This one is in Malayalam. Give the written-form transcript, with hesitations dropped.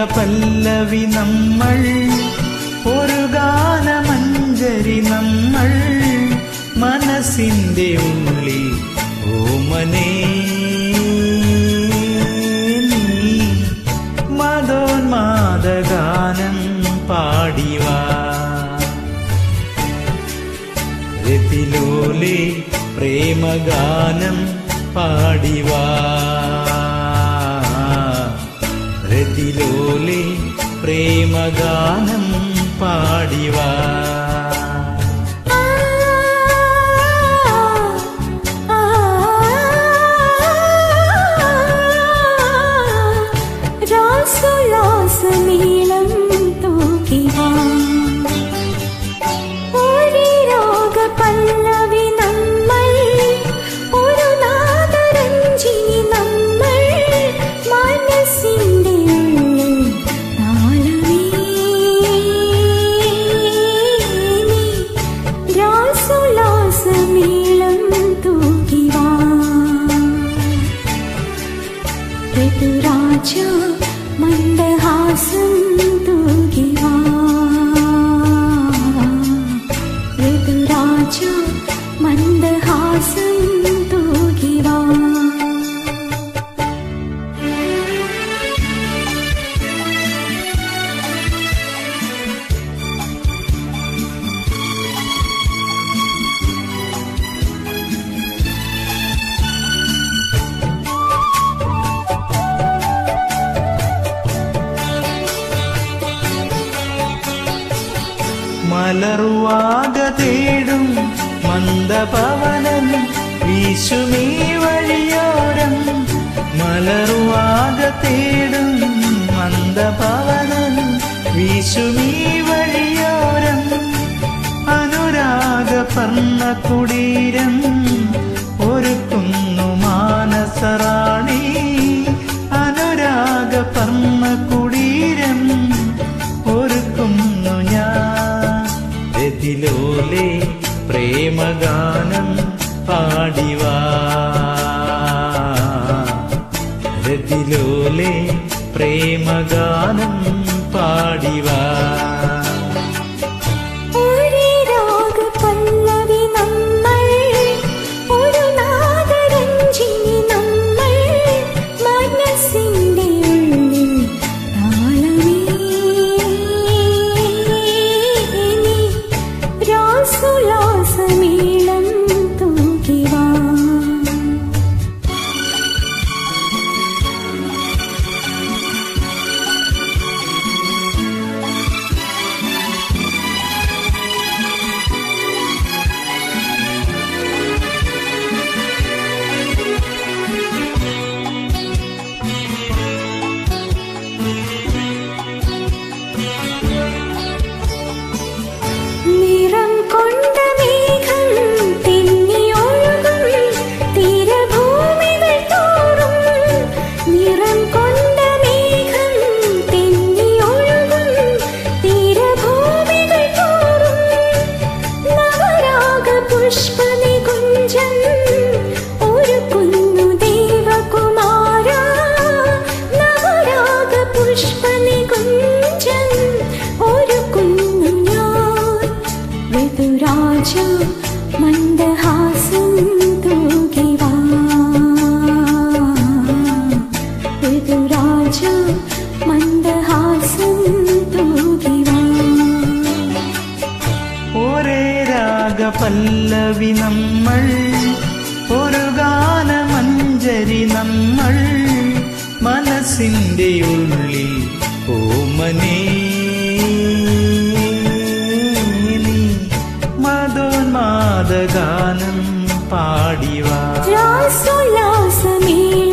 പല്ലവി നമ്മൾ, ഒരു ഗാനമഞ്ജരി നമ്മൾ, മനസ്സിന്റെ ഉള്ളിൽ ഓമനേ നീ മദോന്മാദഗാനം പാടിവാ. രതിലോലേ പ്രേമഗാനം പാടിവാ. രതിലോലേ പ്രേമഗാനം പാടിവാ. രാസോല്ലാസമേളം തൂക്കിവാ. ഒരു രാഗപല്ലവി നമ്മൾ, ഒരു നാദരഞ്ജിനി നമ്മൾ, മനസ്സിന്റെ ഉള്ളിൽ താളമേ നീ രാസോല്ലാസമേളം തൂക്കിവാ. ഋതുരാജ മന്ദഹാസം തൂകിവാ. ഋതുരാജ മന്ദഹാസം തൂകിവാ. മലർവാക തേടും മന്ദപവനൻ വീശുമീ വഴിയോരം. മലർവാക തേടും മന്ദപവനൻ വീശുമീ വഴിയോരം. അനുരാഗ പർണകുടീരം ഒരുക്കുന്നു മാനസറാണി. അനുരാഗ പർണകുടീരം ഒരുക്കുന്നു ഞാൻ. രതിലോലേ പ്രേമഗാനം പാടിവാ. രതിലോലേ പ്രേമഗാനം പാടിവാ. മന്ദഹാസം തൂകിവാ. ഋതുരാജ മന്ദഹാസം തൂകിവാ. ഒരേ രാഗപല്ലവി നമ്മൾ, ഒരു ഗാനമഞ്ജരി നമ്മൾ, മനസ്സിന്റെ ഉള്ളിൽ ഓമനേ നീ മദോന്മാദഗാനം പാടിവാ. രാസോല്ലാസമേളം